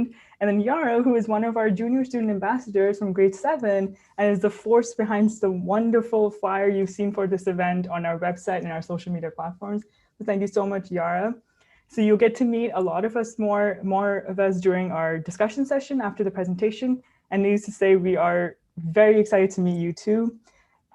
And then Yara, who is one of our junior student ambassadors from grade 7 and is the force behind the wonderful flyer you've seen for this event on our website and our social media platforms. So thank you so much, Yara. So you'll get to meet a lot of us, more of us during our discussion session after the presentation. And needless to say, we are very excited to meet you too.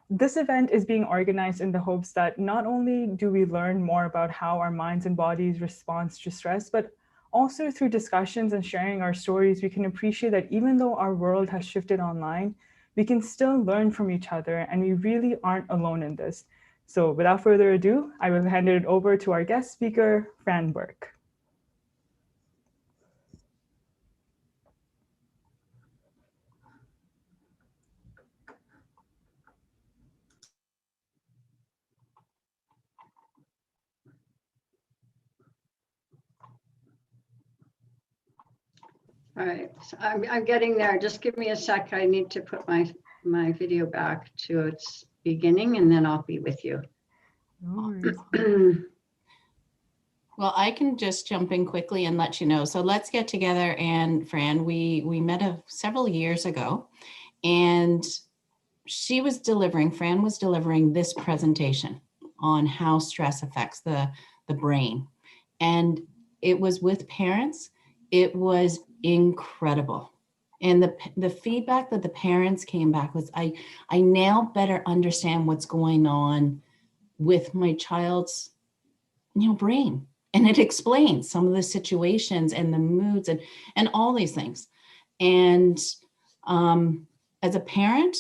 This event is being organized in the hopes that not only do we learn more about how our minds and bodies respond to stress, but also through discussions and sharing our stories, we can appreciate that even though our world has shifted online, we can still learn from each other, and we really aren't alone in this. So without further ado, I will hand it over to our guest speaker, Fran Burke. All right, so I'm getting there. Just give me a sec. I need to put my video back to its beginning, and then I'll be with you. Well, I can just jump in quickly and let you know. So let's get together. And Fran, we met several years ago, and Fran was delivering this presentation on how stress affects the brain. And it was with parents. It was incredible. And the feedback that the parents came back was, I now better understand what's going on with my child's brain. And it explains some of the situations and the moods and all these things. And as a parent,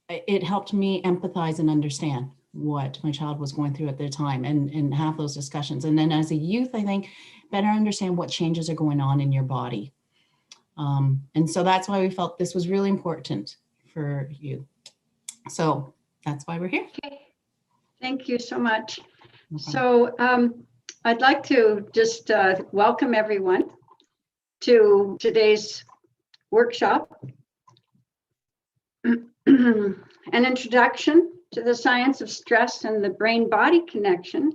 it helped me empathize and understand what my child was going through at their time and have those discussions. And then as a youth, I think, better understand what changes are going on in your body. And so that's why we felt this was really important for you. So that's why we're here. Okay. Thank you so much. So I'd like to just welcome everyone to today's workshop, an introduction to the science of stress and the brain-body connection.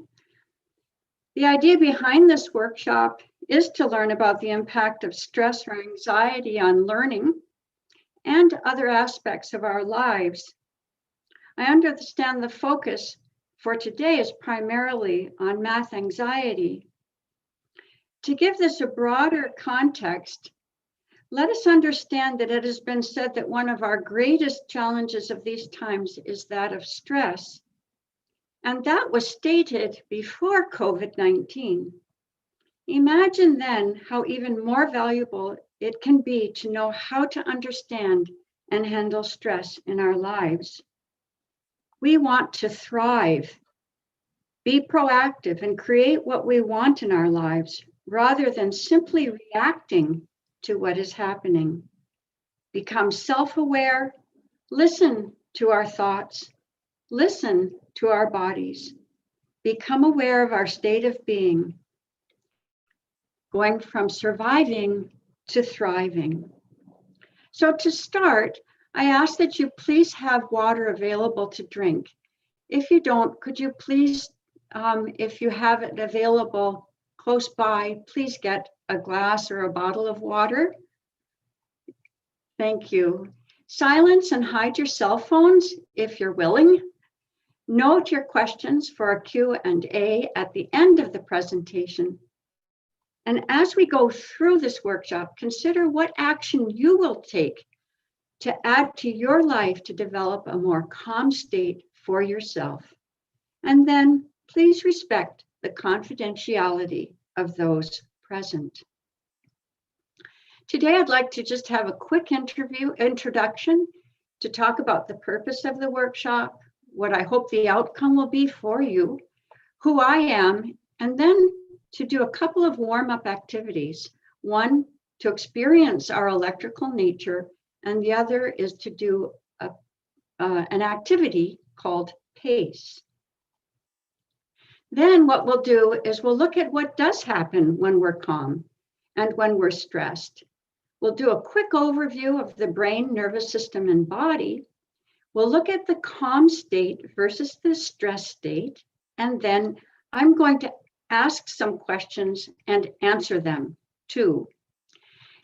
The idea behind this workshop is to learn about the impact of stress or anxiety on learning and other aspects of our lives. I understand the focus for today is primarily on math anxiety. To give this a broader context, let us understand that it has been said that one of our greatest challenges of these times is that of stress. And that was stated before COVID-19. Imagine then how even more valuable it can be to know how to understand and handle stress in our lives. We want to thrive, be proactive, and create what we want in our lives rather than simply reacting to what is happening. Become self-aware, listen to our thoughts, listen to our bodies, become aware of our state of being, going from surviving to thriving. So to start, I ask that you please have water available to drink. If you don't, could you please, if you have it available close by, please get a glass or a bottle of water. Thank you. Silence and hide your cell phones if you're willing. Note your questions for a Q&A at the end of the presentation. And as we go through this workshop, consider what action you will take to add to your life to develop a more calm state for yourself. And then please respect the confidentiality of those present. Today, I'd like to just have a quick introduction to talk about the purpose of the workshop, what I hope the outcome will be for you, who I am, and then to do a couple of warm-up activities. One, to experience our electrical nature, and the other is to do an activity called PACE. Then what we'll do is we'll look at what does happen when we're calm and when we're stressed. We'll do a quick overview of the brain, nervous system, and body. We'll look at the calm state versus the stress state, and then I'm going to ask some questions and answer them too.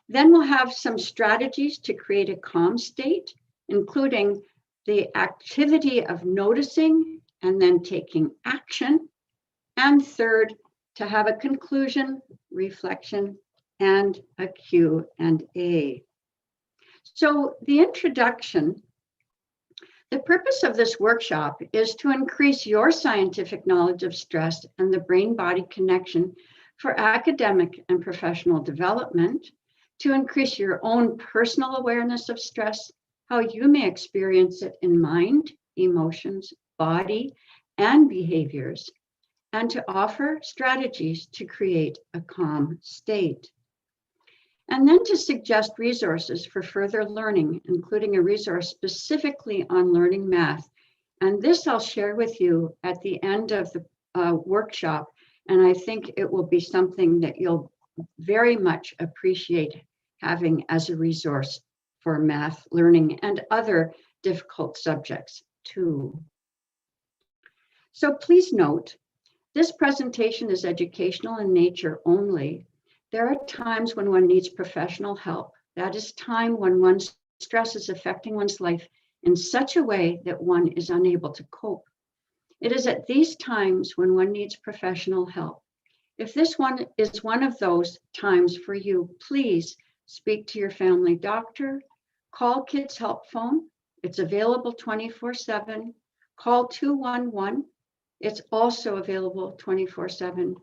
Then we'll have some strategies to create a calm state, including the activity of noticing and then taking action. And third, to have a conclusion, reflection, and a Q&A. So the introduction, the purpose of this workshop is to increase your scientific knowledge of stress and the brain-body connection for academic and professional development, to increase your own personal awareness of stress, how you may experience it in mind, emotions, body, and behaviors, and to offer strategies to create a calm state. And then to suggest resources for further learning, including a resource specifically on learning math. And this I'll share with you at the end of the workshop. And I think it will be something that you'll very much appreciate having as a resource for math learning and other difficult subjects too. So please note, this presentation is educational in nature only. There are times when one needs professional help. That is time when one's stress is affecting one's life in such a way that one is unable to cope. It is at these times when one needs professional help. If this one is one of those times for you, please speak to your family doctor, call Kids Help Phone. It's available 24/7. Call 211. It's also available 24/7.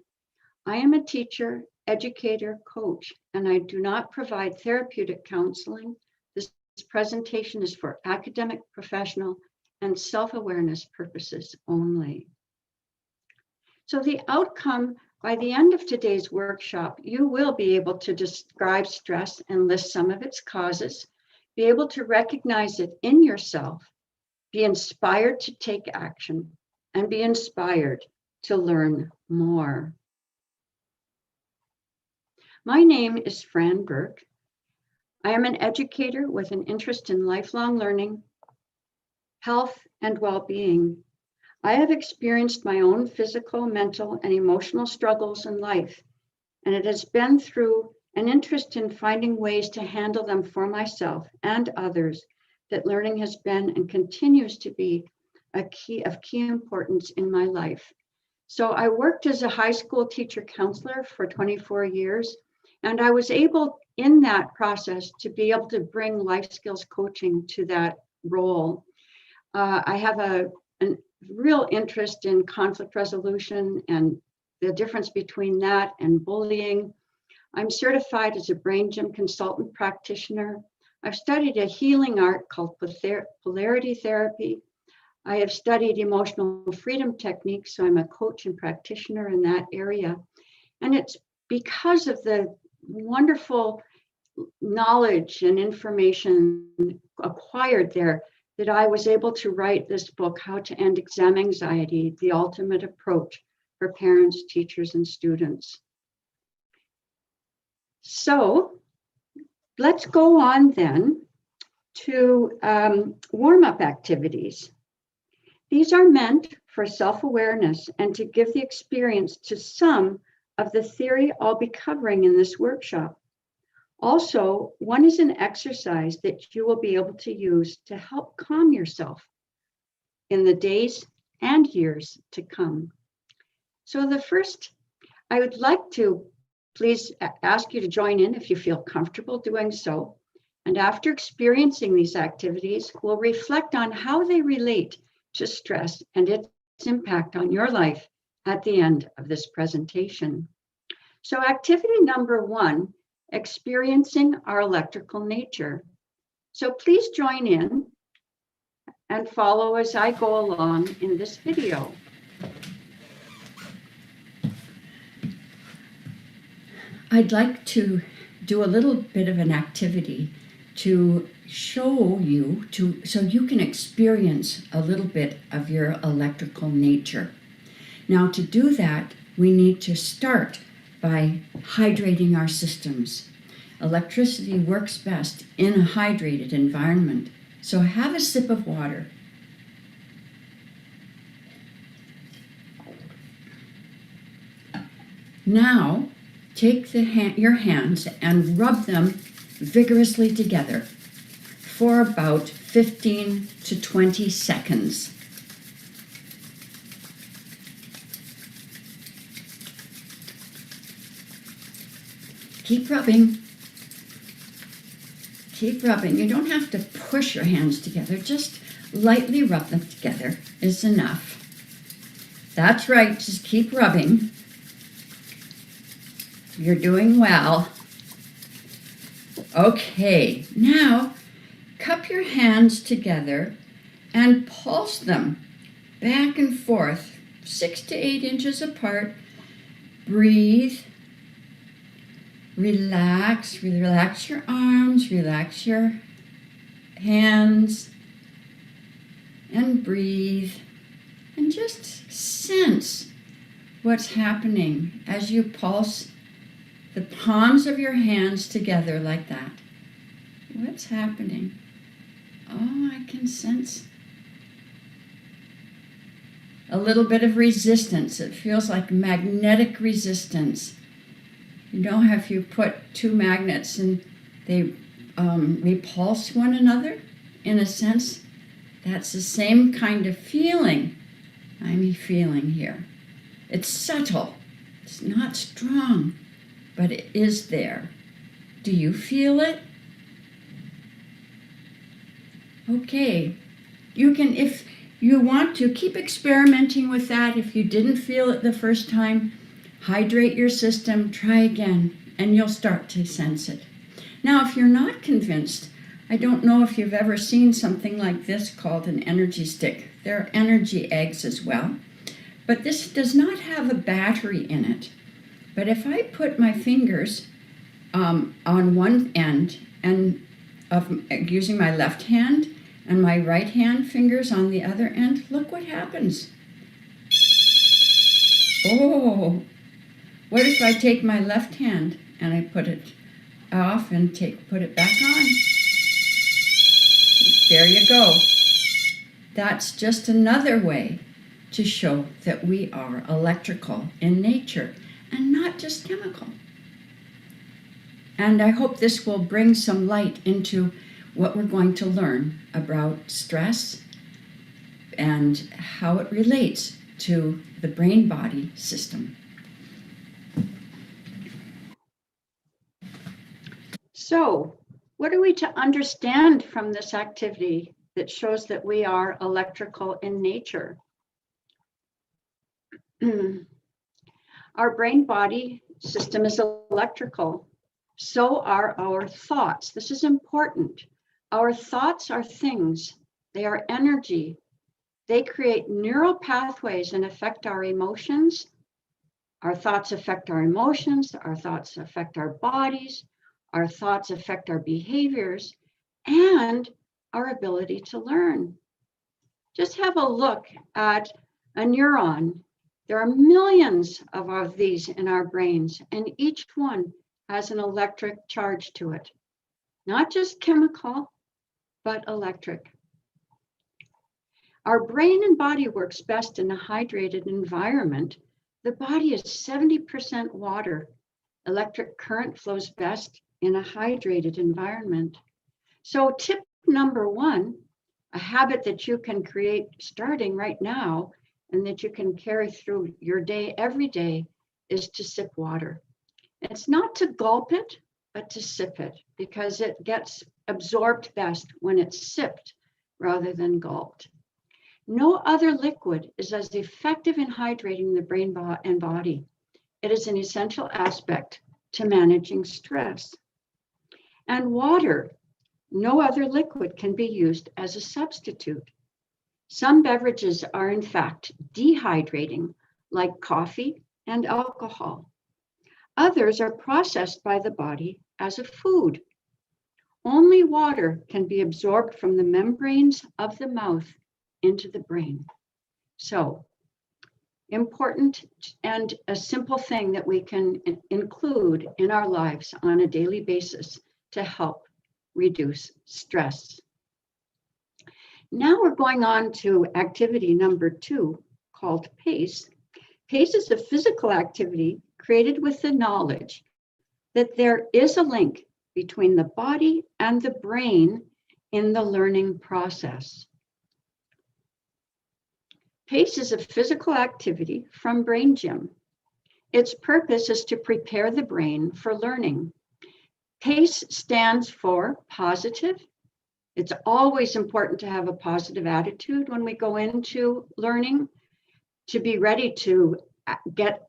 I am a teacher, educator, coach, and I do not provide therapeutic counseling. This presentation is for academic, professional, and self-awareness purposes only. So the outcome, by the end of today's workshop, you will be able to describe stress and list some of its causes, be able to recognize it in yourself, be inspired to take action, and be inspired to learn more. My name is Fran Burke. I am an educator with an interest in lifelong learning, health, and well-being. I have experienced my own physical, mental, and emotional struggles in life, and it has been through an interest in finding ways to handle them for myself and others that learning has been and continues to be of key importance in my life. So I worked as a high school teacher counselor for 24 years, and I was able in that process to be able to bring life skills coaching to that role. I have a real interest in conflict resolution and the difference between that and bullying. I'm certified as a brain gym consultant practitioner. I've studied a healing art called polarity therapy. I have studied emotional freedom techniques, so I'm a coach and practitioner in that area. And it's because of the wonderful knowledge and information acquired there that I was able to write this book, How to End Exam Anxiety, the Ultimate Approach for Parents, Teachers, and Students. So let's go on then to warm-up activities. These are meant for self-awareness and to give the experience to some of the theory I'll be covering in this workshop. Also, one is an exercise that you will be able to use to help calm yourself in the days and years to come. So the first, I would like to please ask you to join in if you feel comfortable doing so. And after experiencing these activities, we'll reflect on how they relate to stress and its impact on your life at the end of this presentation. So activity number 1, experiencing our electrical nature. So please join in and follow as I go along in this video. I'd like to do a little bit of an activity to show you, so you can experience a little bit of your electrical nature. Now, to do that, we need to start by hydrating our systems. Electricity works best in a hydrated environment, so have a sip of water. Now, take your hands and rub them vigorously together for about 15 to 20 seconds. Keep rubbing. Keep rubbing. You don't have to push your hands together. Just lightly rub them together is enough. That's right. Just keep rubbing. You're doing well. Okay, now cup your hands together and pulse them back and forth, 6 to 8 inches apart. Breathe. Relax. Relax your arms. Relax your hands. And breathe. And just sense what's happening as you pulse the palms of your hands together like that. What's happening? Oh, I can sense a little bit of resistance. It feels like magnetic resistance. You know how if you put two magnets and they repulse one another? In a sense, that's the same kind of feeling I'm feeling here. It's subtle. It's not strong, but it is there. Do you feel it? Okay. You can, if you want to, keep experimenting with that. If you didn't feel it the first time, hydrate your system, try again, and you'll start to sense it. Now, if you're not convinced, I don't know if you've ever seen something like this called an energy stick. There are energy eggs as well, but this does not have a battery in it. But if I put my fingers on one end and using my left hand and my right hand fingers on the other end, look what happens. Oh, what if I take my left hand and I put it off and put it back on? There you go. That's just another way to show that we are electrical in nature and not just chemical. And I hope this will bring some light into what we're going to learn about stress and how it relates to the brain-body system. So, what are we to understand from this activity that shows that we are electrical in nature? Our brain-body system is electrical. So are our thoughts. This is important. Our thoughts are things. They are energy. They create neural pathways and affect our emotions. Our thoughts affect our emotions. Our thoughts affect our bodies. Our thoughts affect our behaviors and our ability to learn. Just have a look at a neuron. There are millions of these in our brains, and each one has an electric charge to it. Not just chemical, but electric. Our brain and body works best in a hydrated environment. The body is 70% water. Electric current flows best in a hydrated environment. So tip number one, a habit that you can create starting right now and that you can carry through your day every day is to sip water. It's not to gulp it, but to sip it because it gets absorbed best when it's sipped rather than gulped. No other liquid is as effective in hydrating the brain and body. It is an essential aspect to managing stress. And water, no other liquid can be used as a substitute. Some beverages are in fact dehydrating, like coffee and alcohol. Others are processed by the body as a food. Only water can be absorbed from the membranes of the mouth into the brain. So, important and a simple thing that we can include in our lives on a daily basis to help reduce stress. Now we're going on to activity number 2 called PACE. PACE is a physical activity created with the knowledge that there is a link between the body and the brain in the learning process. PACE is a physical activity from Brain Gym. Its purpose is to prepare the brain for learning. PACE stands for positive. It's always important to have a positive attitude when we go into learning, to be ready to get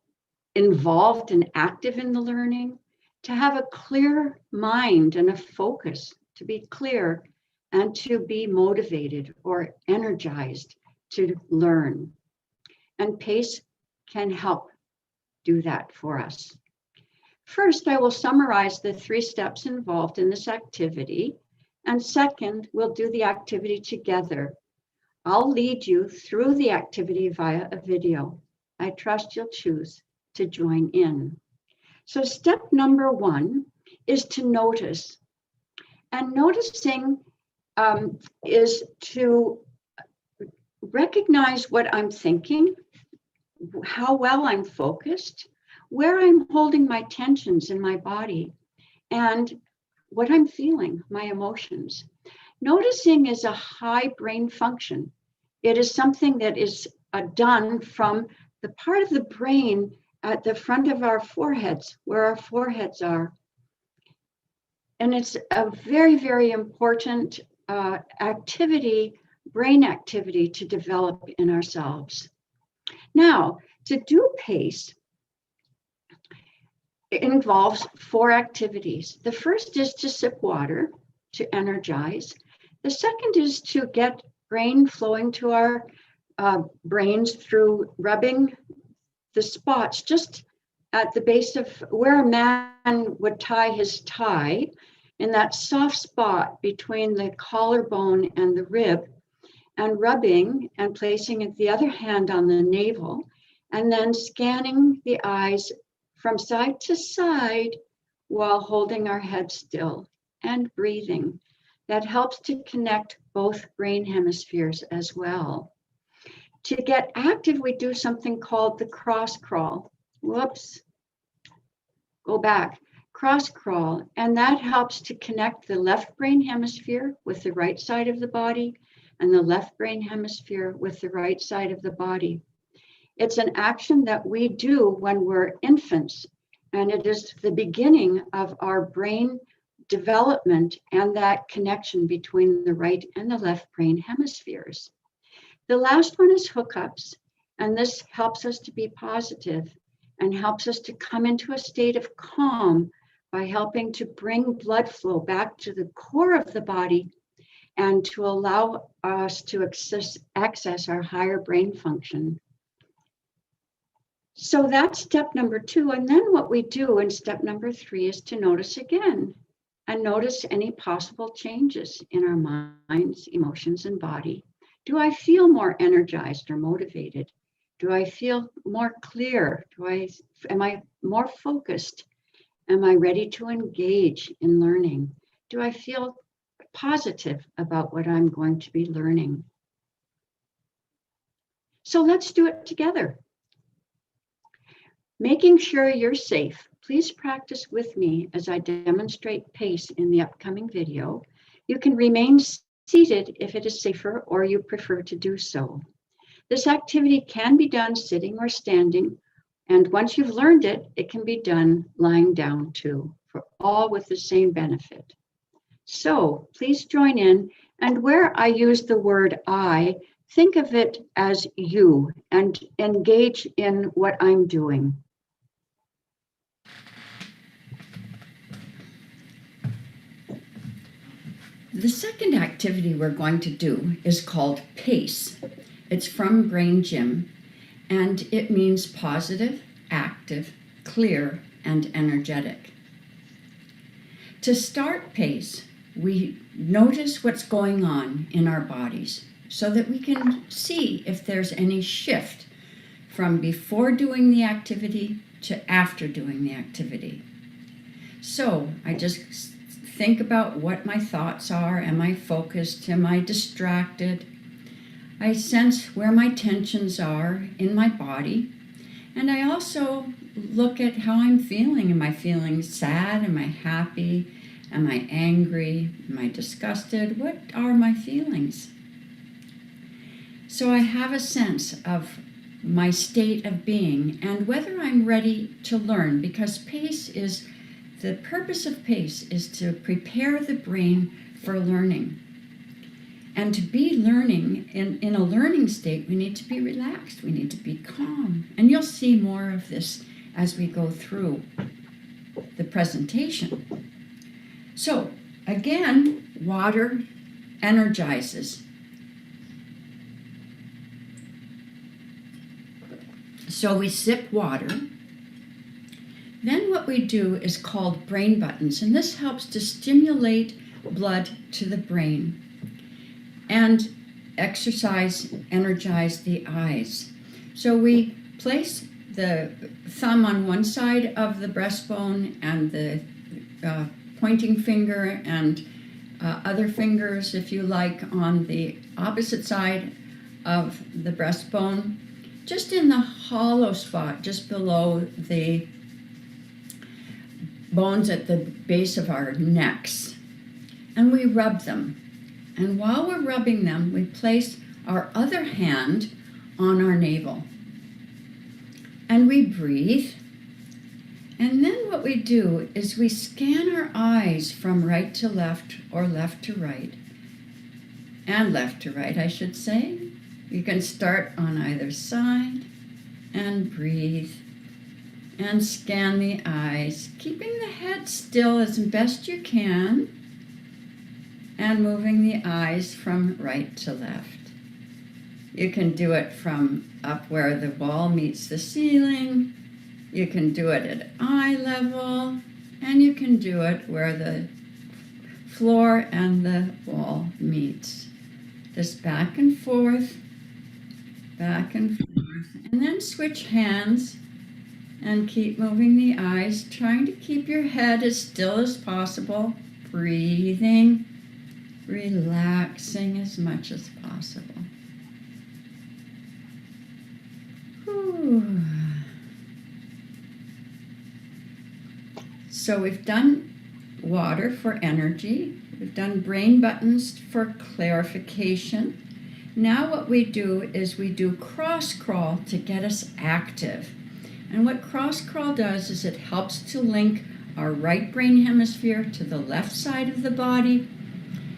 involved and active in the learning, to have a clear mind and a focus, to be clear and to be motivated or energized to learn. And PACE can help do that for us. First, I will summarize the 3 steps involved in this activity. And second, we'll do the activity together. I'll lead you through the activity via a video. I trust you'll choose to join in. So step number 1 is to notice. And noticing is to recognize what I'm thinking, how well I'm focused, where I'm holding my tensions in my body, and what I'm feeling, my emotions. Noticing is a high brain function. It is something that is done from the part of the brain at the front of our foreheads, where our foreheads are. And it's a very, very important activity, brain activity to develop in ourselves. Now, to do PACE, it involves 4 activities. The first is to sip water to energize. The second is to get brain flowing to our brains through rubbing the spots just at the base of where a man would tie his tie, in that soft spot between the collarbone and the rib, and rubbing and placing the other hand on the navel, and then scanning the eyes from side to side while holding our head still and breathing. That helps to connect both brain hemispheres as well. To get active, we do something called the cross crawl. Whoops, go back. Cross crawl, and that helps to connect the left brain hemisphere with the right side of the body and the left brain hemisphere with the right side of the body. It's an action that we do when we're infants, and it is the beginning of our brain development and that connection between the right and the left brain hemispheres. The last one is hookups, and this helps us to be positive and helps us to come into a state of calm by helping to bring blood flow back to the core of the body and to allow us to access our higher brain function. So that's step number 2. And then what we do in step number 3 is to notice again and notice any possible changes in our minds, emotions, and body. Do I feel more energized or motivated? Do I feel more clear? Am I more focused? Am I ready to engage in learning? Do I feel positive about what I'm going to be learning? So let's do it together. Making sure you're safe, please practice with me as I demonstrate PACE in the upcoming video. You can remain seated if it is safer or you prefer to do so. This activity can be done sitting or standing, and once you've learned it, it can be done lying down too, for all with the same benefit. So please join in, and where I use the word I, think of it as you and engage in what I'm doing. The second activity we're going to do is called PACE. It's from Brain Gym, and it means positive, active, clear, and energetic. To start PACE, we notice what's going on in our bodies so that we can see if there's any shift from before doing the activity to after doing the activity. So I just think about what my thoughts are. Am I focused? Am I distracted? I sense where my tensions are in my body. And I also look at how I'm feeling. Am I feeling sad? Am I happy? Am I angry? Am I disgusted? What are my feelings? So I have a sense of my state of being and whether I'm ready to learn, because the purpose of PACE is to prepare the brain for learning. And to be learning, in a learning state, we need to be relaxed, we need to be calm. And you'll see more of this as we go through the presentation. So again, water energizes. So we sip water. Then what we do is called brain buttons, and this helps to stimulate blood to the brain and energize the eyes. So we place the thumb on one side of the breastbone and the pointing finger and other fingers, if you like, on the opposite side of the breastbone, just in the hollow spot, just below the bones at the base of our necks. And we rub them. And while we're rubbing them, we place our other hand on our navel. And we breathe. And then what we do is we scan our eyes from right to left, or left to right, and left to right, I should say. You can start on either side and breathe and scan the eyes, keeping the head still as best you can and moving the eyes from right to left. You can do it from up where the wall meets the ceiling. You can do it at eye level, and you can do it where the floor and the wall meets. Just back and forth, and then switch hands and keep moving the eyes, trying to keep your head as still as possible, breathing, relaxing as much as possible. Whew. So we've done water for energy, we've done brain buttons for clarification. Now what we do is we do cross crawl to get us active. And what cross crawl does is it helps to link our right brain hemisphere to the left side of the body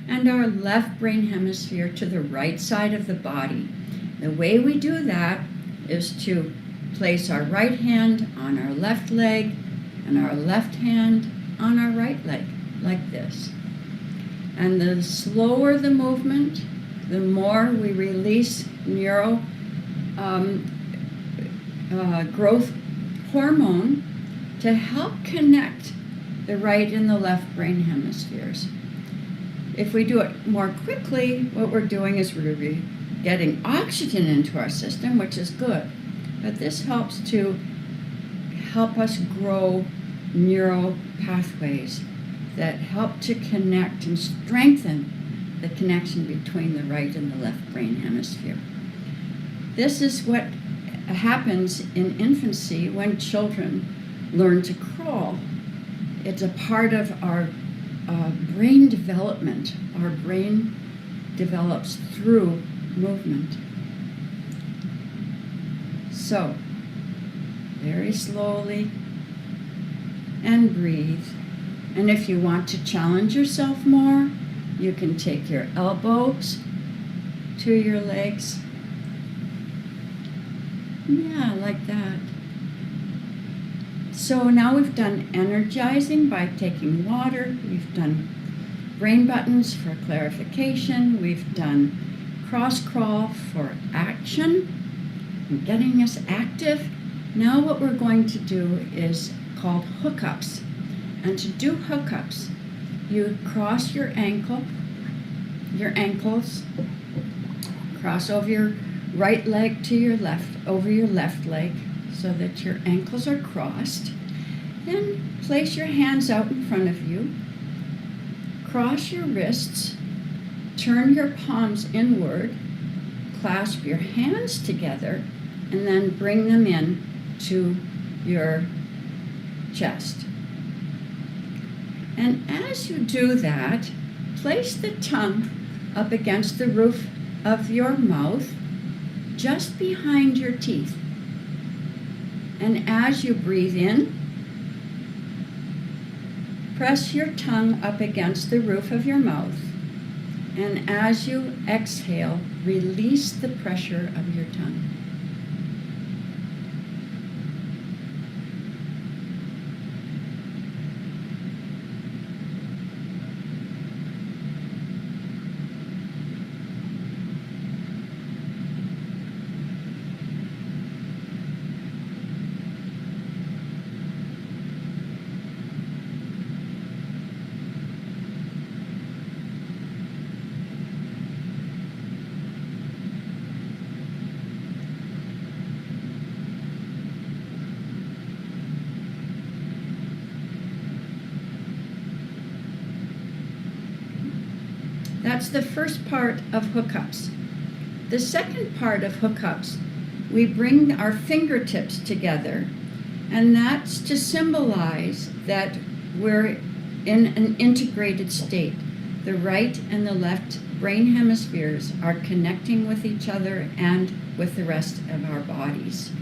and our left brain hemisphere to the right side of the body. The way we do that is to place our right hand on our left leg and our left hand on our right leg, like this. And the slower the movement, the more we release neural growth hormone to help connect the right and the left brain hemispheres. If we do it more quickly, what we're doing is we're getting oxygen into our system, which is good. But this helps to help us grow neural pathways that help to connect and strengthen the connection between the right and the left brain hemisphere. This is what happens in infancy when children learn to crawl. It's a part of our brain development. Our brain develops through movement. So, very slowly, and breathe. And if you want to challenge yourself more, you can take your elbows to your legs. Yeah, like that. So now we've done energizing by taking water. We've done brain buttons for clarification. We've done cross crawl for action and getting us active. Now what we're going to do is called hookups. And to do hookups, you cross your ankles, cross over your right leg to your left, over your left leg, so that your ankles are crossed. Then place your hands out in front of you, cross your wrists, turn your palms inward, clasp your hands together, and then bring them in to your chest. And as you do that, place the tongue up against the roof of your mouth, just behind your teeth. And as you breathe in, press your tongue up against the roof of your mouth. And as you exhale, release the pressure of your tongue. That's the first part of hookups. The second part of hookups, we bring our fingertips together, and that's to symbolize that we're in an integrated state. The right and the left brain hemispheres are connecting with each other and with the rest of our bodies.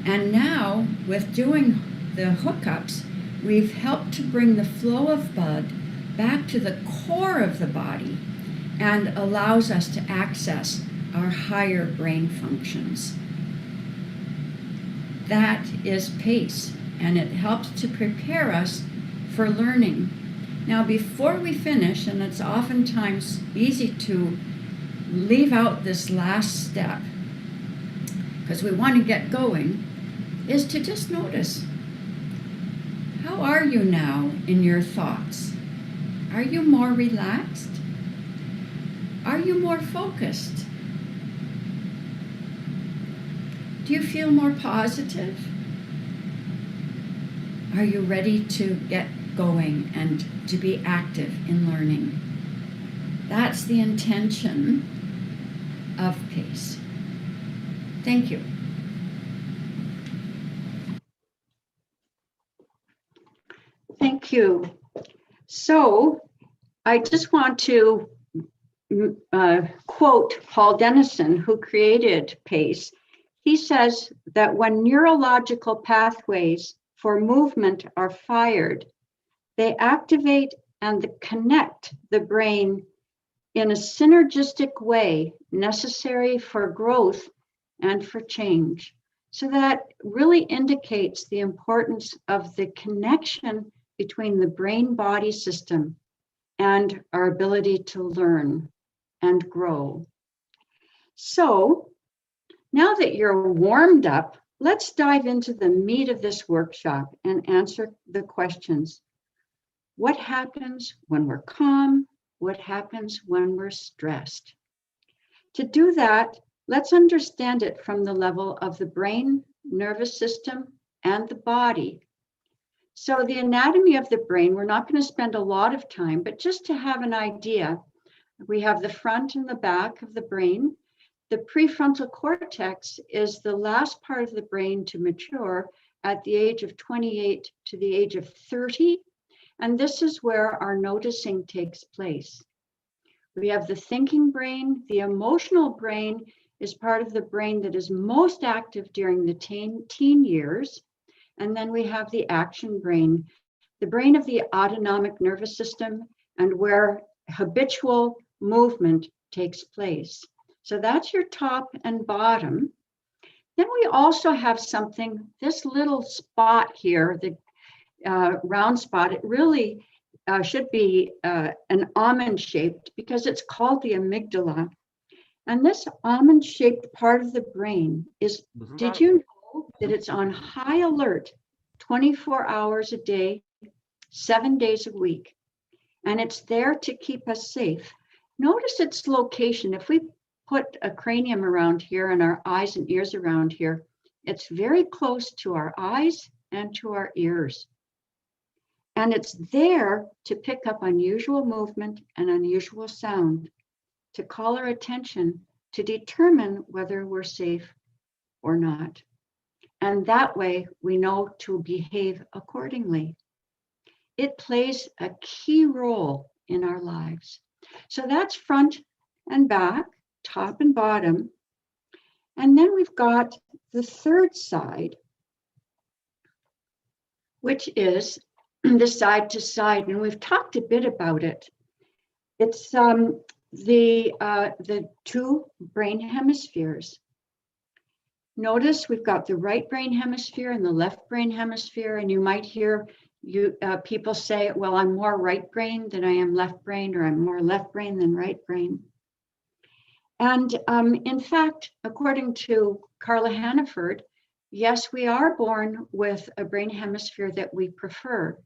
And now, with doing the hookups, we've helped to bring the flow of blood back to the core of the body and allows us to access our higher brain functions. That is PACE, and it helps to prepare us for learning. Now, before we finish, and it's oftentimes easy to leave out this last step because we want to get going, is to just notice, how are you now in your thoughts? Are you more relaxed? Are you more focused? Do you feel more positive? Are you ready to get going and to be active in learning? That's the intention of PACE. Thank you. Thank you. So I just want to quote Paul Dennison, who created PACE. He says that when neurological pathways for movement are fired, they activate and connect the brain in a synergistic way necessary for growth and for change. So that really indicates the importance of the connection between the brain-body system and our ability to learn and grow. So now that you're warmed up, let's dive into the meat of this workshop and answer the questions. What happens when we're calm? What happens when we're stressed? To do that, let's understand it from the level of the brain, nervous system, and the body. So the anatomy of the brain, we're not going to spend a lot of time, but just to have an idea, we have the front and the back of the brain. The prefrontal cortex is the last part of the brain to mature at the age of 28 to the age of 30. And this is where our noticing takes place. We have the thinking brain. The emotional brain is part of the brain that is most active during the teen years. And then we have the action brain, the brain of the autonomic nervous system, and where habitual movement takes place. So that's your top and bottom. Then we also have something, this little spot here, the round spot, it really should be an almond shaped because it's called the amygdala. And this almond shaped part of the brain is, did you know that it's on high alert 24 hours a day, 7 days a week? And it's there to keep us safe. Notice its location. If we put a cranium around here and our eyes and ears around here, it's very close to our eyes and to our ears. And it's there to pick up unusual movement and unusual sound, to call our attention, to determine whether we're safe or not. And that way we know to behave accordingly. it plays a key role in our lives. So that's front and back, top and bottom. And then we've got the third side, which is the side to side. And we've talked a bit about it. It's the two brain hemispheres. Notice we've got the right brain hemisphere and the left brain hemisphere, and you might hear people say, well, I'm more right brain than I am left brain, or I'm more left brain than right brain. And in fact, according to Carla Hannaford, yes, we are born with a brain hemisphere that we prefer.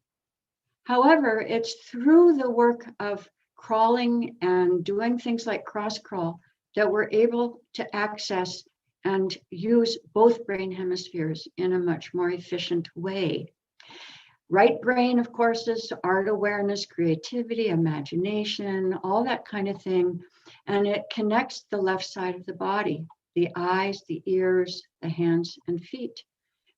However, it's through the work of crawling and doing things like cross crawl that we're able to access and use both brain hemispheres in a much more efficient way. Right brain, of course, is art awareness, creativity, imagination, all that kind of thing. And it connects the left side of the body, the eyes, the ears, the hands, and feet.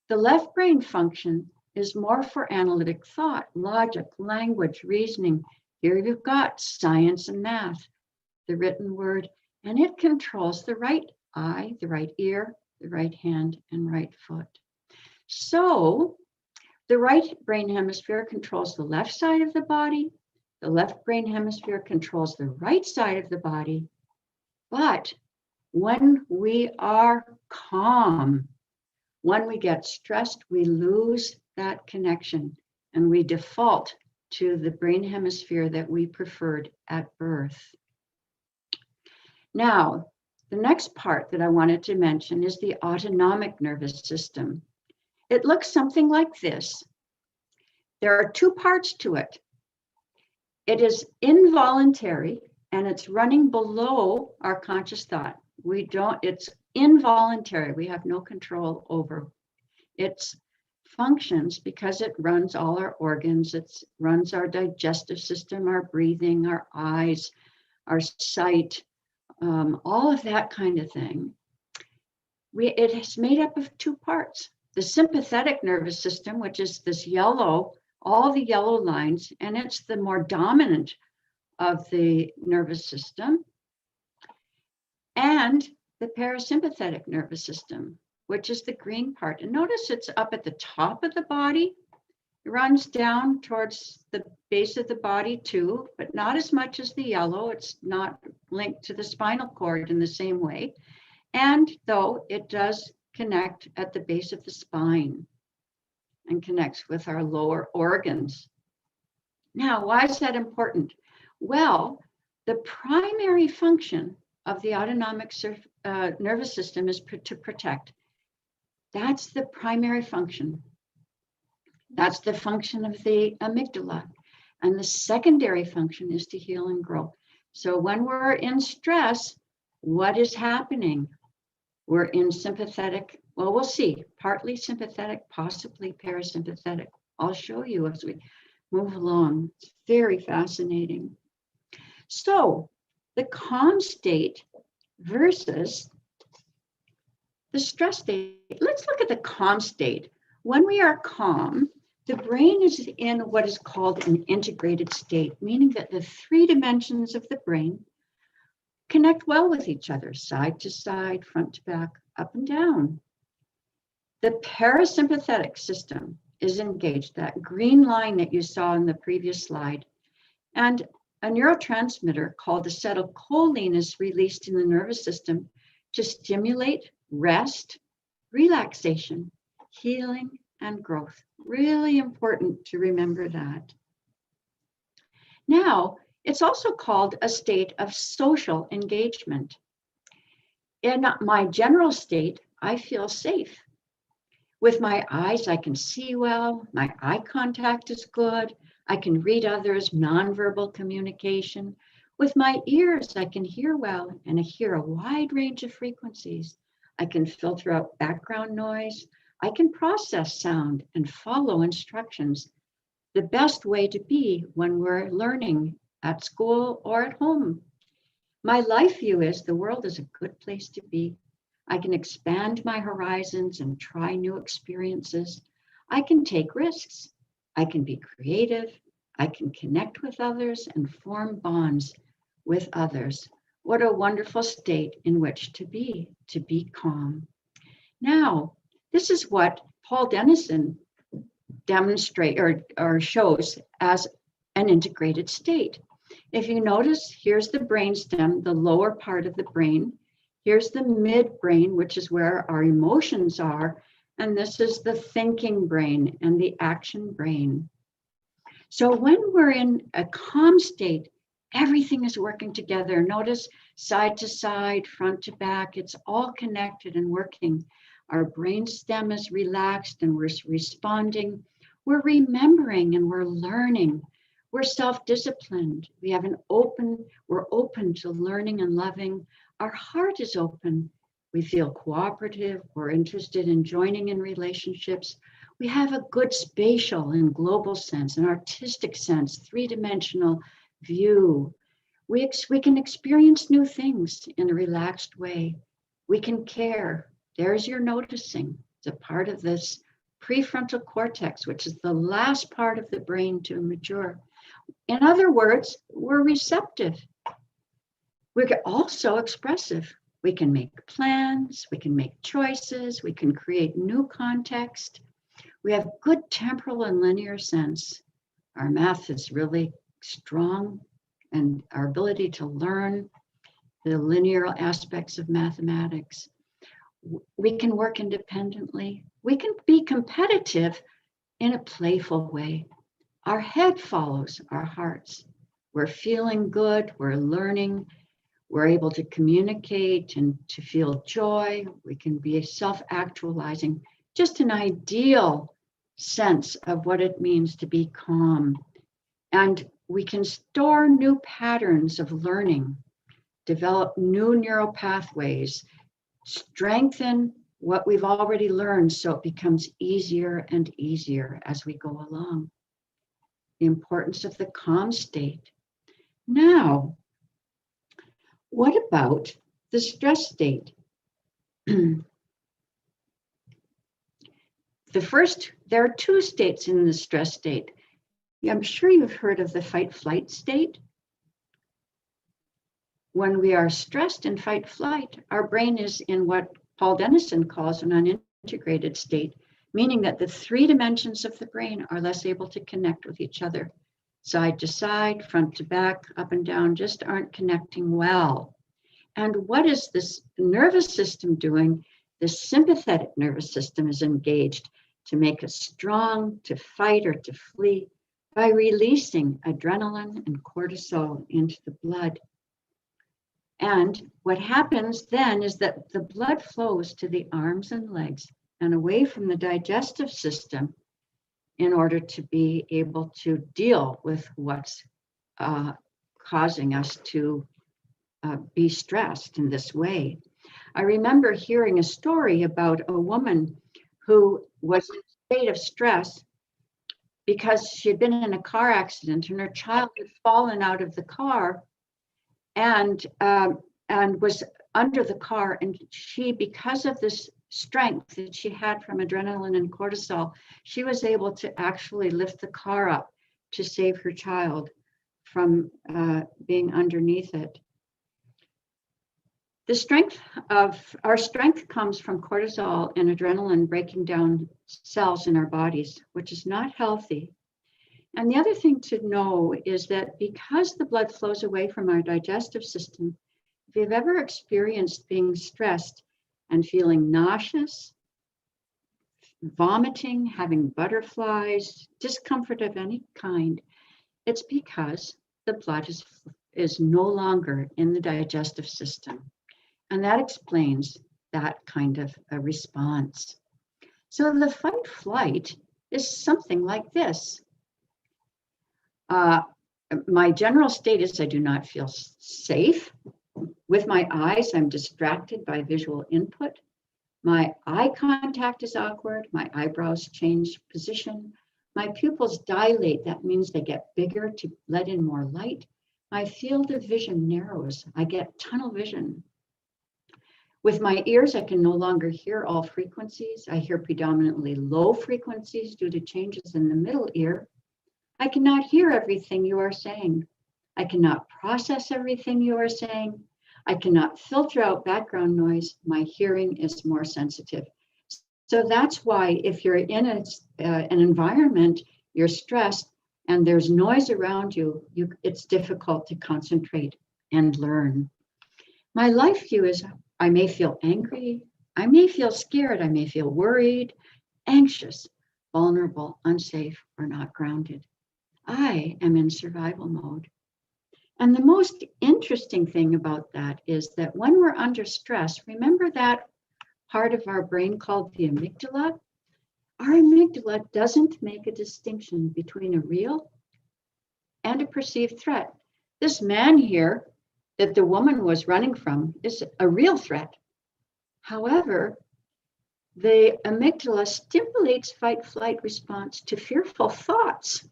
The left brain function is more for analytic thought, logic, language, reasoning. Here you've got science and math, the written word, and it controls the right eye, the right ear, the right hand, and right foot. So the right brain hemisphere controls the left side of the body. The left brain hemisphere controls the right side of the body. But when we are calm, when we get stressed, we lose that connection and we default to the brain hemisphere that we preferred at birth. Now, the next part that I wanted to mention is the autonomic nervous system. It looks something like this. There are two parts to it. It is involuntary and it's running below our conscious thought. It's involuntary. We have no control over its functions because it runs all our organs. It runs our digestive system, our breathing, our eyes, our sight, all of that kind of thing. It is made up of two parts. The sympathetic nervous system, which is this yellow, all the yellow lines, and it's the more dominant of the nervous system, and the parasympathetic nervous system, which is the green part. And notice it's up at the top of the body. It runs down towards the base of the body too, but not as much as the yellow. It's not linked to the spinal cord in the same way. And though it does connect at the base of the spine and connects with our lower organs. Now, why is that important? Well, the primary function of the autonomic nervous system is to protect. That's the primary function. That's the function of the amygdala. And the secondary function is to heal and grow. So when we're in stress, what is happening? We're in sympathetic, well, we'll see, partly sympathetic, possibly parasympathetic. I'll show you as we move along. It's very fascinating. So the calm state versus the stress state. Let's look at the calm state. When we are calm, the brain is in what is called an integrated state, meaning that the three dimensions of the brain connect well with each other, side to side, front to back, up and down. The parasympathetic system is engaged, that green line that you saw in the previous slide. And a neurotransmitter called acetylcholine is released in the nervous system to stimulate rest, relaxation, healing, and growth. Really important to remember that. Now, it's also called a state of social engagement. In my general state, I feel safe. With my eyes, I can see well, my eye contact is good, I can read others, nonverbal communication. With my ears, I can hear well, and I hear a wide range of frequencies. I can filter out background noise. I can process sound and follow instructions. The best way to be when we're learning at school or at home. My life view is the world is a good place to be. I can expand my horizons and try new experiences. I can take risks. I can be creative. I can connect with others and form bonds with others. What a wonderful state in which to be calm. Now, this is what Paul Dennison demonstrates or shows as an integrated state. If you notice, here's the brainstem, the lower part of the brain. Here's the midbrain, which is where our emotions are. And this is the thinking brain and the action brain. So when we're in a calm state, everything is working together. Notice side to side, front to back, it's all connected and working. Our brainstem is relaxed and we're responding. We're remembering and we're learning. We're self-disciplined. We're open to learning and loving. Our heart is open. We feel cooperative. We're interested in joining in relationships. We have a good spatial and global sense, an artistic sense, three-dimensional view. We can experience new things in a relaxed way. We can care. There's your noticing. It's a part of this prefrontal cortex, which is the last part of the brain to mature. In other words, we're receptive. We're also expressive. We can make plans, we can make choices, we can create new context. We have good temporal and linear sense. Our math is really strong, and our ability to learn the linear aspects of mathematics. We can work independently. We can be competitive in a playful way. Our head follows our hearts. We're feeling good, we're learning, we're able to communicate and to feel joy. We can be self-actualizing, just an ideal sense of what it means to be calm. And we can store new patterns of learning, develop new neural pathways, strengthen what we've already learned so it becomes easier and easier as we go along. The importance of the calm state. Now, what about the stress state? There are two states in the stress state. I'm sure you've heard of the fight-flight state. When we are stressed in fight-flight, our brain is in what Paul Dennison calls an unintegrated state, meaning that the three dimensions of the brain are less able to connect with each other. Side to side, front to back, up and down, just aren't connecting well. And what is this nervous system doing? The sympathetic nervous system is engaged to make us strong, to fight or to flee by releasing adrenaline and cortisol into the blood. And what happens then is that the blood flows to the arms and legs and away from the digestive system in order to be able to deal with what's causing us to be stressed in this way. I remember hearing a story about a woman who was in a state of stress because she had been in a car accident and her child had fallen out of the car and was under the car, and she, because of this strength that she had from adrenaline and cortisol, she was able to actually lift the car up to save her child from being underneath it. Our strength comes from cortisol and adrenaline breaking down cells in our bodies, which is not healthy. And the other thing to know is that because the blood flows away from our digestive system, if you've ever experienced being stressed and feeling nauseous, vomiting, having butterflies, discomfort of any kind, it's because the blood is no longer in the digestive system. And that explains that kind of a response. So the fight flight is something like this. My general state is I do not feel safe. With my eyes, I'm distracted by visual input. My eye contact is awkward. My eyebrows change position. My pupils dilate. That means they get bigger to let in more light. My field of vision narrows. I get tunnel vision. With my ears, I can no longer hear all frequencies. I hear predominantly low frequencies due to changes in the middle ear. I cannot hear everything you are saying. I cannot process everything you are saying. I cannot filter out background noise. My hearing is more sensitive. So that's why if you're in an environment, you're stressed and there's noise around you, it's difficult to concentrate and learn. My life view is I may feel angry, I may feel scared, I may feel worried, anxious, vulnerable, unsafe, or not grounded. I am in survival mode. And the most interesting thing about that is that when we're under stress, remember that part of our brain called the amygdala? Our amygdala doesn't make a distinction between a real and a perceived threat. This man here that the woman was running from is a real threat. However, the amygdala stimulates fight-flight response to fearful thoughts,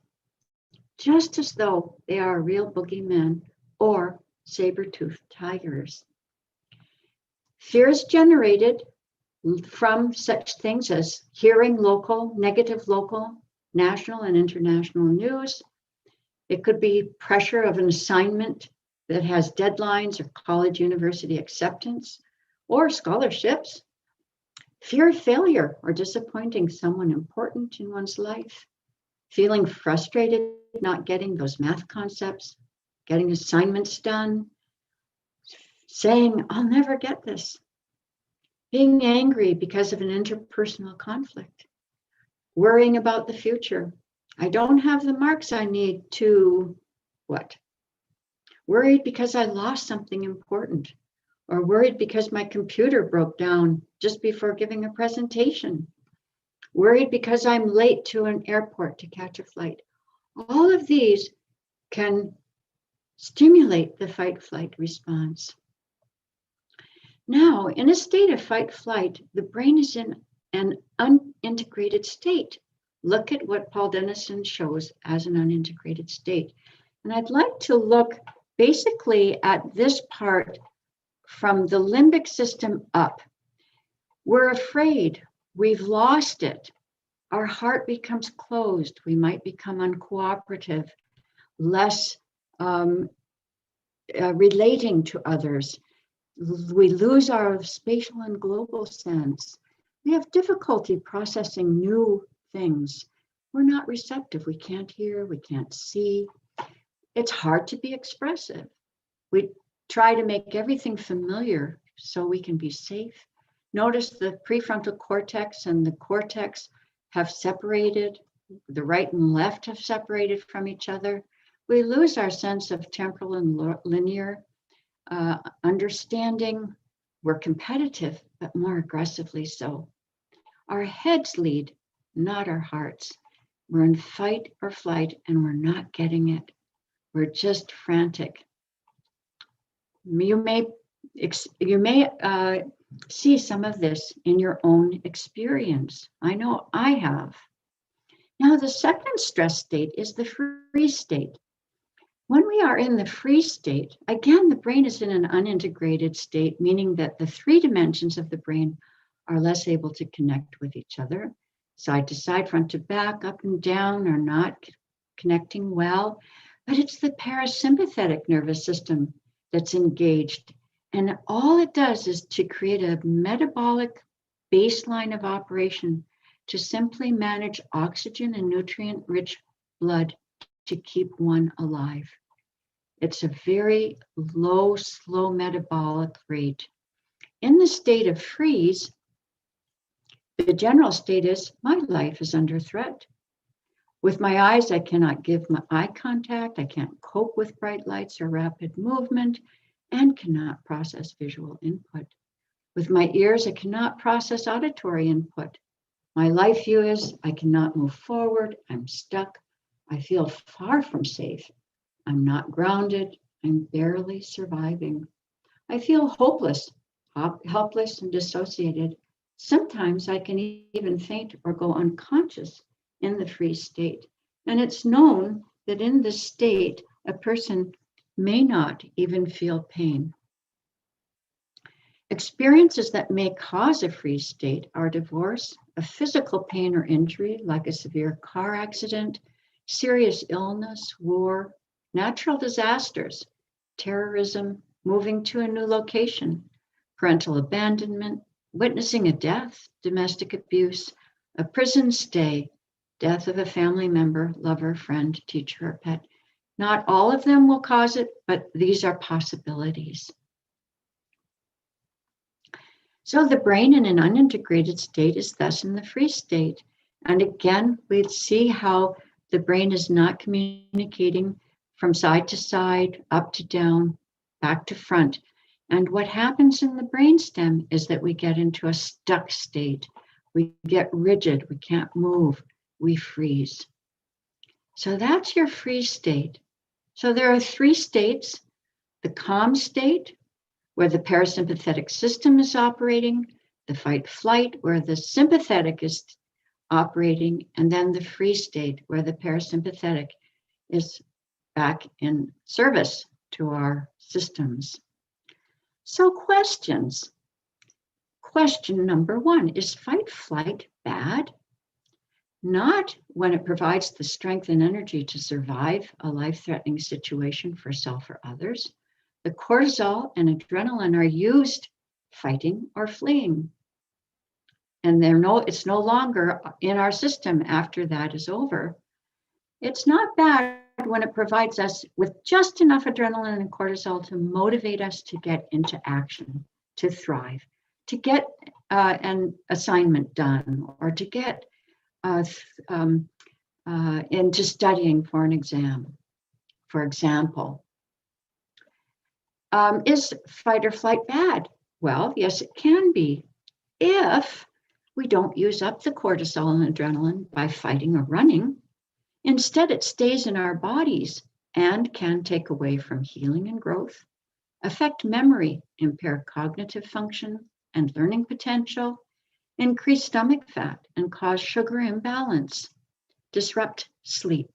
just as though they are real boogeymen or saber-toothed tigers. Fear is generated from such things as hearing local, negative local, national, and international news. It could be pressure of an assignment that has deadlines or college university acceptance or scholarships, fear of failure or disappointing someone important in one's life, feeling frustrated not getting those math concepts, getting assignments done, saying, I'll never get this, being angry because of an interpersonal conflict, worrying about the future. I don't have the marks I need to what? Worried because I lost something important, or worried because my computer broke down just before giving a presentation, worried because I'm late to an airport to catch a flight. All of these can stimulate the fight-flight response. Now, in a state of fight-flight, the brain is in an unintegrated state. Look at what Paul Dennison shows as an unintegrated state. And I'd like to look basically at this part from the limbic system up. We're afraid, we've lost it. Our heart becomes closed. We might become uncooperative, less relating to others. We lose our spatial and global sense. We have difficulty processing new things. We're not receptive. We can't hear, we can't see. It's hard to be expressive. We try to make everything familiar so we can be safe. Notice the prefrontal cortex and the cortex have separated. The right and left have separated from each other. We lose our sense of temporal and linear understanding. We're competitive, but more aggressively so. Our heads lead, not our hearts. We're in fight or flight and we're not getting it. We're just frantic. You may see some of this in your own experience. I know I have. Now, the second stress state is the freeze state. When we are in the freeze state, again, the brain is in an unintegrated state, meaning that the three dimensions of the brain are less able to connect with each other. Side to side, front to back, up and down are not connecting well, but it's the parasympathetic nervous system that's engaged. And all it does is to create a metabolic baseline of operation to simply manage oxygen and nutrient-rich blood to keep one alive. It's a very low, slow metabolic rate. In the state of freeze, the general state is my life is under threat. With my eyes, I cannot give my eye contact. I can't cope with bright lights or rapid movement and cannot process visual input. With my ears, I cannot process auditory input. My life view is I cannot move forward. I'm stuck. I feel far from safe. I'm not grounded. I'm barely surviving. I feel hopeless, helpless, and dissociated. Sometimes I can even faint or go unconscious in the freeze state. And it's known that in this state, a person may not even feel pain. Experiences that may cause a freeze state are divorce, a physical pain or injury like a severe car accident, serious illness, war, natural disasters, terrorism, moving to a new location, parental abandonment, witnessing a death, domestic abuse, a prison stay, death of a family member, lover, friend, teacher, or pet. Not all of them will cause it, but these are possibilities. So the brain in an unintegrated state is thus in the freeze state. And again, we see how the brain is not communicating from side to side, up to down, back to front. And what happens in the brainstem is that we get into a stuck state. We get rigid, we can't move, we freeze. So that's your freeze state. So there are 3 states: the calm state, where the parasympathetic system is operating, the fight flight, where the sympathetic is operating, and then the freeze state, where the parasympathetic is back in service to our systems. So questions. Question number 1, is fight flight bad? Not when it provides the strength and energy to survive a life-threatening situation for self or others. The cortisol and adrenaline are used fighting or fleeing. And it's no longer in our system after that is over. It's not bad when it provides us with just enough adrenaline and cortisol to motivate us to get into action, to thrive, to get an assignment done, or to get into studying for an exam. For example, is fight or flight bad? Well, yes, it can be if we don't use up the cortisol and adrenaline by fighting or running. Instead, it stays in our bodies and can take away from healing and growth, affect memory, impair cognitive function and learning potential, increase stomach fat and cause sugar imbalance, disrupt sleep.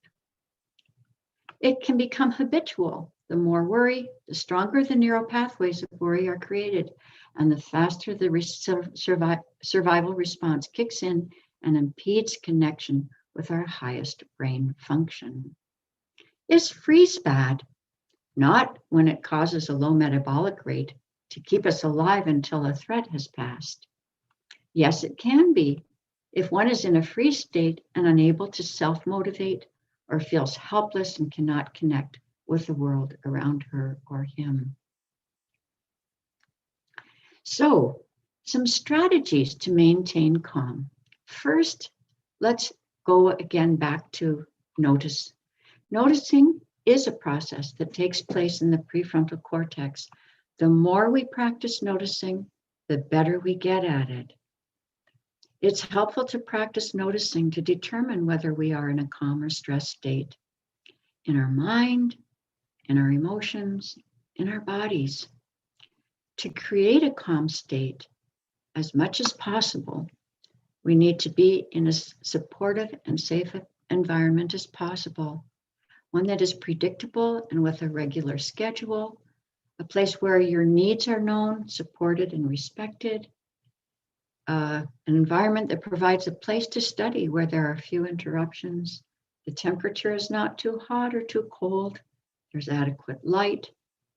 It can become habitual. The more worry, the stronger the neural pathways of worry are created, and the faster the survival response kicks in and impedes connection with our highest brain function. Is freeze bad? Not when it causes a low metabolic rate to keep us alive until a threat has passed. Yes, it can be if one is in a freeze state and unable to self-motivate or feels helpless and cannot connect with the world around her or him. So, some strategies to maintain calm. First, let's go again back to notice. Noticing is a process that takes place in the prefrontal cortex. The more we practice noticing, the better we get at it. It's helpful to practice noticing to determine whether we are in a calm or stressed state, in our mind, in our emotions, in our bodies. To create a calm state, as much as possible, we need to be in as supportive and safe environment as possible, one that is predictable and with a regular schedule, a place where your needs are known, supported, and respected, an environment that provides a place to study where there are few interruptions, the temperature is not too hot or too cold, there's adequate light,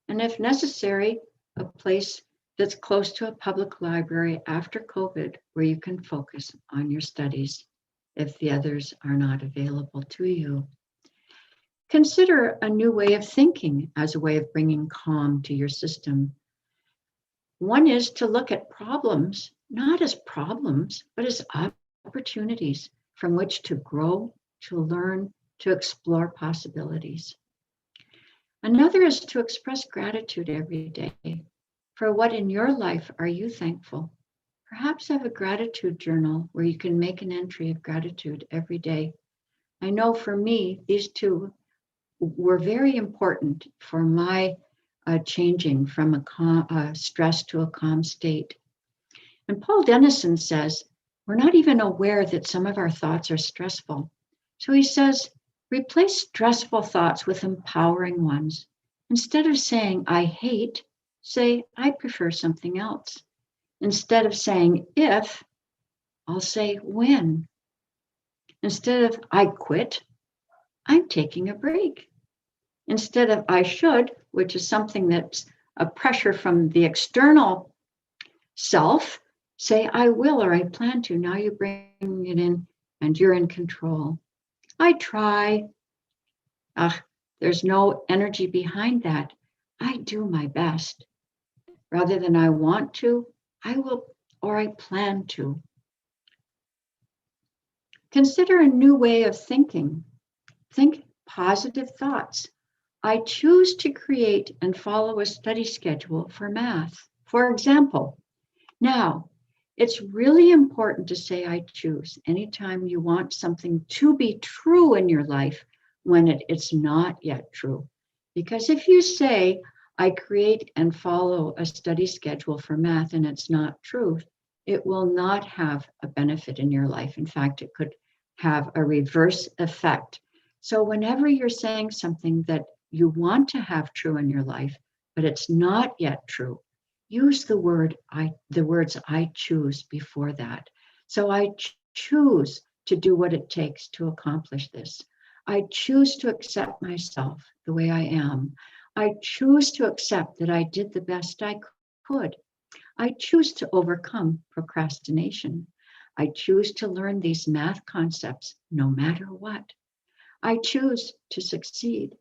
and if necessary, a place that's close to a public library after COVID where you can focus on your studies if the others are not available to you. Consider a new way of thinking as a way of bringing calm to your system. One is to look at problems, not as problems, but as opportunities from which to grow, to learn, to explore possibilities. Another is to express gratitude every day. For what in your life are you thankful? Perhaps have a gratitude journal where you can make an entry of gratitude every day. I know for me, these two were very important for my changing from a stress to a calm state. And Paul Dennison says, we're not even aware that some of our thoughts are stressful. So he says, replace stressful thoughts with empowering ones. Instead of saying, I hate, say, I prefer something else. Instead of saying if, I'll say when. Instead of I quit, I'm taking a break. Instead of I should, which is something that's a pressure from the external self, say I will or I plan to. Now you bring it in and you're in control. I try. There's no energy behind that. I do my best. Rather than I want to, I will or I plan to. Consider a new way of thinking. Think positive thoughts. I choose to create and follow a study schedule for math. For example, now, it's really important to say I choose anytime you want something to be true in your life when it's not yet true. Because if you say, I create and follow a study schedule for math and it's not true, it will not have a benefit in your life. In fact, it could have a reverse effect. So whenever you're saying something that you want to have true in your life, but it's not yet true, use the words I choose before that. So I choose to do what it takes to accomplish this. I choose to accept myself the way I am. I choose to accept that I did the best I could. I choose to overcome procrastination. I choose to learn these math concepts no matter what. I choose to succeed.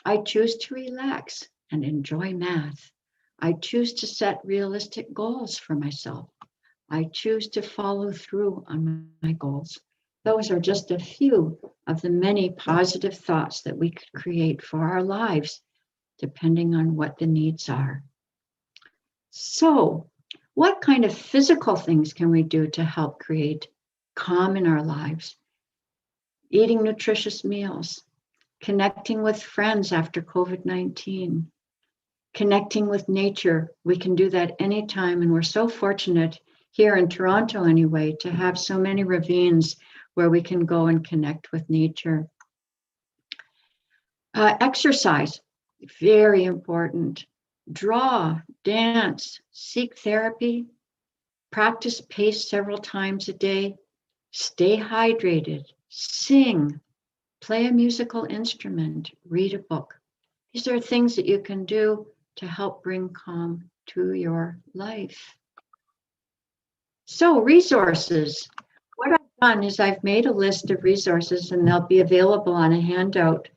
I choose to relax and enjoy math. I choose to set realistic goals for myself. I choose to follow through on my goals. Those are just a few of the many positive thoughts that we could create for our lives, depending on what the needs are. So, what kind of physical things can we do to help create calm in our lives? Eating nutritious meals, connecting with friends after COVID-19, connecting with nature. We can do that anytime, and we're so fortunate here in Toronto anyway to have so many ravines where we can go and connect with nature. Exercise, very important. Draw, dance, seek therapy, practice pace several times a day, stay hydrated, sing, play a musical instrument, read a book. These are things that you can do to help bring calm to your life. So, resources. What I've done is I've made a list of resources, and they'll be available on a handout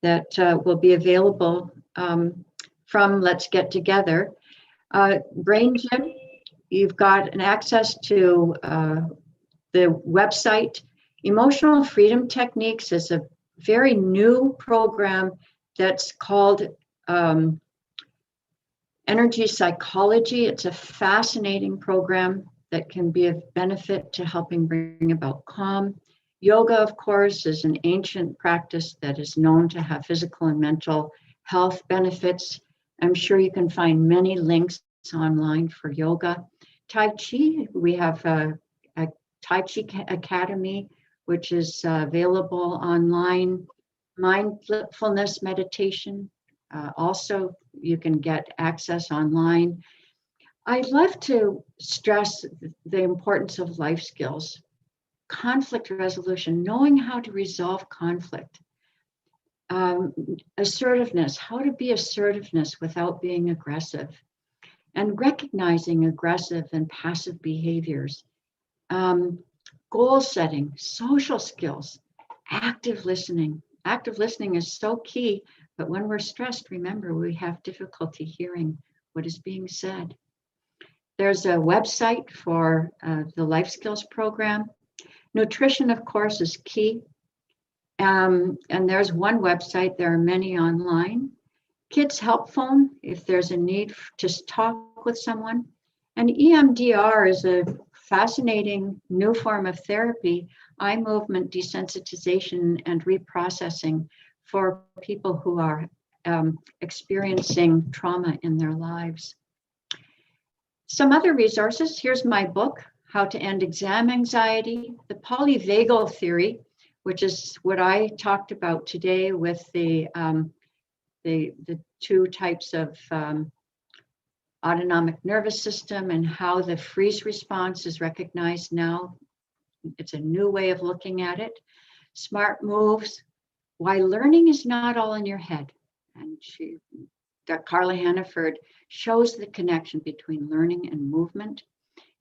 that will be available from Let's Get Together. Brain Gym, you've got an access to the website. Emotional Freedom Techniques is a very new program that's called Energy Psychology. It's a fascinating program that can be of benefit to helping bring about calm. Yoga, of course, is an ancient practice that is known to have physical and mental health benefits. I'm sure you can find many links online for yoga. Tai Chi, we have a Tai Chi Academy, which is available online. Mindfulness meditation, also you can get access online. I'd love to stress the importance of life skills, conflict resolution, knowing how to resolve conflict, assertiveness, how to be assertiveness without being aggressive, and recognizing aggressive and passive behaviors, goal setting, social skills, active listening. Active listening is so key, but when we're stressed, remember, we have difficulty hearing what is being said. There's a website for the Life Skills program. Nutrition, of course, is key. And there's one website, there are many online. Kids Help Phone, if there's a need to talk with someone. And EMDR is a fascinating new form of therapy, eye movement desensitization and reprocessing for people who are experiencing trauma in their lives. Some other resources, here's my book, How to End Exam Anxiety, the polyvagal theory, which is what I talked about today with the two types of autonomic nervous system and how the freeze response is recognized now. It's a new way of looking at it. Smart moves, why learning is not all in your head. And Dr. Carla Hannaford shows the connection between learning and movement.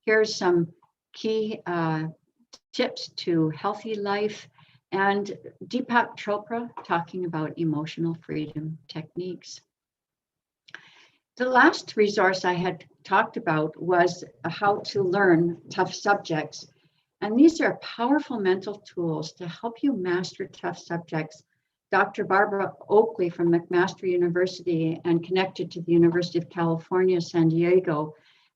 Here's some key tips to healthy life, and Deepak Chopra talking about emotional freedom techniques. The last resource I had talked about was how to learn tough subjects. And these are powerful mental tools to help you master tough subjects. Dr. Barbara Oakley from McMaster University and connected to the University of California, San Diego,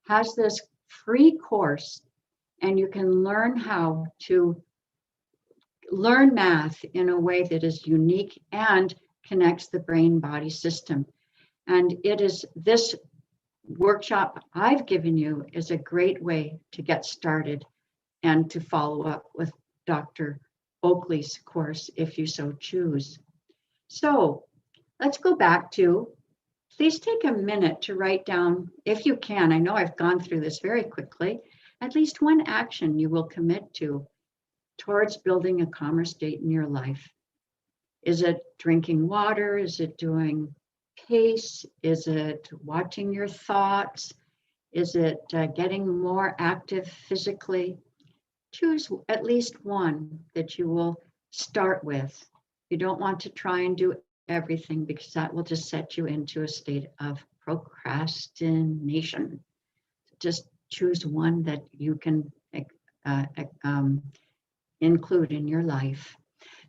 has this free course, and you can learn how to learn math in a way that is unique and connects the brain-body system. And it is this workshop I've given you is a great way to get started and to follow up with Dr. Oakley's course if you so choose. So let's go back to, please take a minute to write down, if you can, I know I've gone through this very quickly, at least one action you will commit to towards building a calmer state in your life. Is it drinking water? Is it doing pace? Is it watching your thoughts? Is it getting more active physically? Choose at least one that you will start with. You don't want to try and do everything because that will just set you into a state of procrastination. Just choose one that you can include in your life.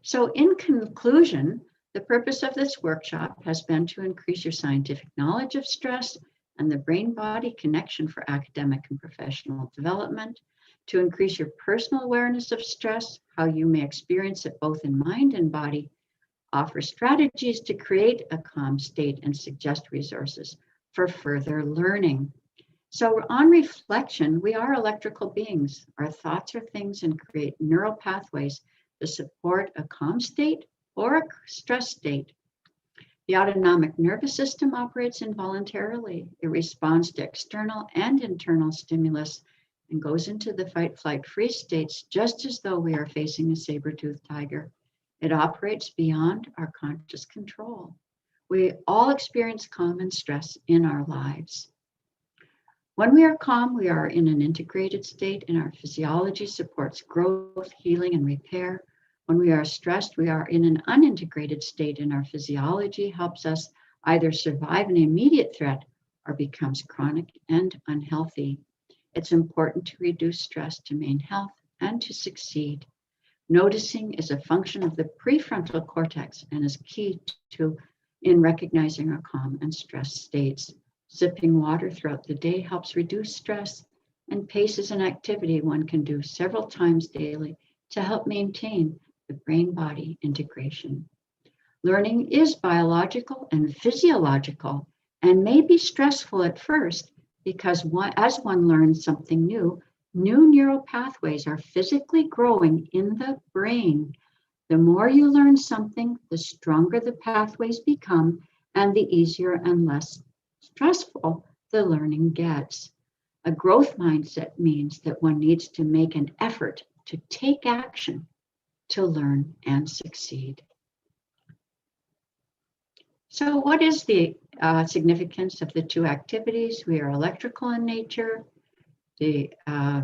So in conclusion, the purpose of this workshop has been to increase your scientific knowledge of stress and the brain-body connection for academic and professional development, to increase your personal awareness of stress, how you may experience it both in mind and body, offer strategies to create a calm state, and suggest resources for further learning. So on reflection, we are electrical beings. Our thoughts are things and create neural pathways to support a calm state or a stress state. The autonomic nervous system operates involuntarily. It responds to external and internal stimulus and goes into the fight, flight, freeze states just as though we are facing a saber-toothed tiger. It operates beyond our conscious control. We all experience calm and stress in our lives. When we are calm, we are in an integrated state and our physiology supports growth, healing, and repair. When we are stressed, we are in an unintegrated state and our physiology helps us either survive an immediate threat or becomes chronic and unhealthy. It's important to reduce stress to maintain health and to succeed. Noticing is a function of the prefrontal cortex and is key in recognizing our calm and stress states. Sipping water throughout the day helps reduce stress, and pace is an activity one can do several times daily to help maintain the brain-body integration. Learning is biological and physiological and may be stressful at first because as one learns something new neural pathways are physically growing in the brain. The more you learn something, the stronger the pathways become and the easier and less stressful the learning gets. A growth mindset means that one needs to make an effort to take action to learn and succeed. So what is the significance of the two activities? We are electrical in nature. The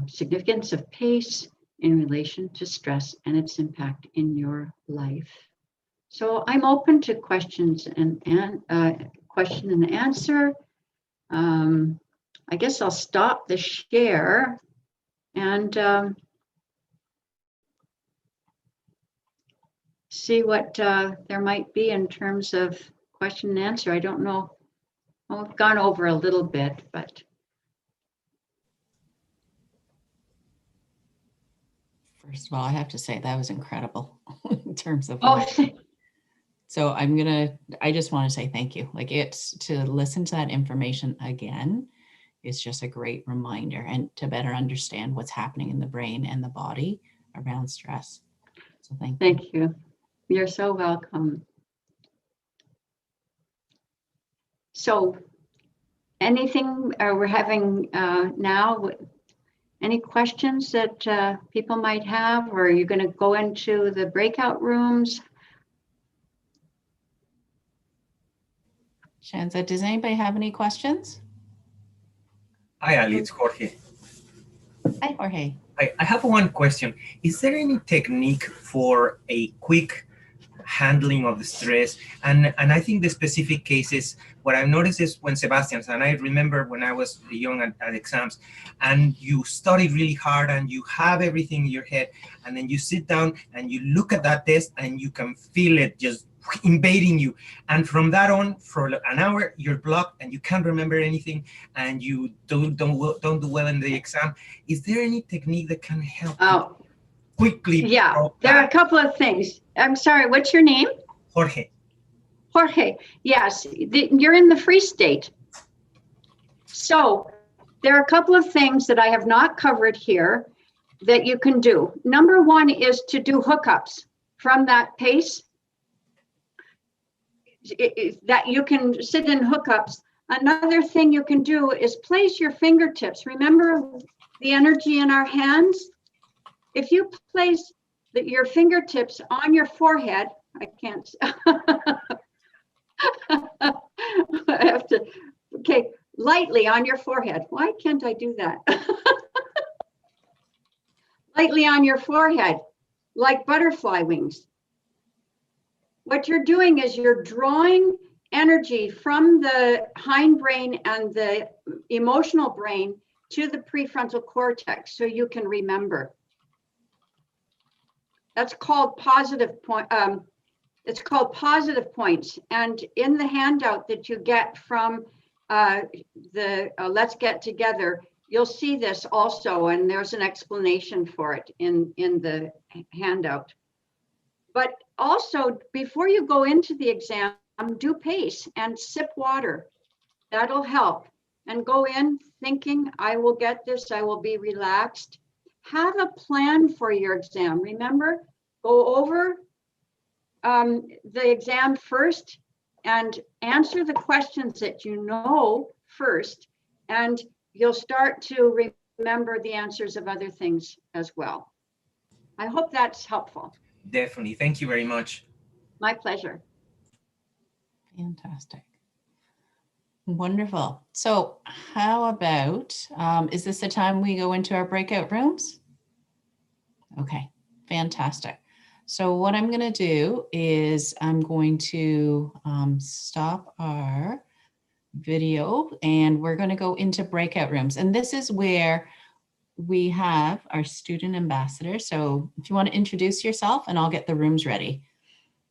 significance of pace in relation to stress and its impact in your life. So I'm open to questions and question and answer. I guess I'll stop the share and see what there might be in terms of question and answer. I don't know. Well, we've gone over a little bit, but. First of all, I have to say that was incredible in terms of. Oh. So I just want to say thank you. Like to listen to that information again is just a great reminder and to better understand what's happening in the brain and the body around stress. So thank you. Thank you. You're so welcome. So anything we're having now? Any questions that people might have, or are you going to go into the breakout rooms? Shanza, does anybody have any questions? Hi, Ali, it's Jorge. Hi, Jorge. I have one question. Is there any technique for a quick handling of the stress? And I think the specific cases, what I've noticed is when Sebastian's, and I remember when I was young at exams, and you study really hard and you have everything in your head, and then you sit down and you look at that test and you can feel it just invading you. And from that on, for an hour, you're blocked and you can't remember anything and you don't do well in the exam. Is there any technique that can help you quickly? Yeah, there are a couple of things. I'm sorry, what's your name? Jorge. Jorge, yes, you're in the free state. So there are a couple of things that I have not covered here that you can do. Number one is to do hookups from that pace. That you can sit in hookups. Another thing you can do is place your fingertips. Remember the energy in our hands? If you place your fingertips on your forehead, I can't, I have to, okay, lightly on your forehead. Why can't I do that? Lightly on your forehead, like butterfly wings. What you're doing is you're drawing energy from the hindbrain and the emotional brain to the prefrontal cortex so you can remember. That's called positive point. It's called positive points. And in the handout that you get from the Let's Get Together, you'll see this also, and there's an explanation for it in the handout. But also, before you go into the exam, do pace and sip water. That'll help. And go in thinking, I will get this, I will be relaxed. Have a plan for your exam. Remember, go over the exam first and answer the questions that you know first, and you'll start to remember the answers of other things as well. I hope that's helpful. Definitely. Thank you very much. My pleasure. Fantastic. Wonderful. So how about, is this the time we go into our breakout rooms? Okay, fantastic. So what I'm going to do is I'm going to stop our video and we're going to go into breakout rooms. And this is where we have our student ambassador. So if you want to introduce yourself, and I'll get the rooms ready.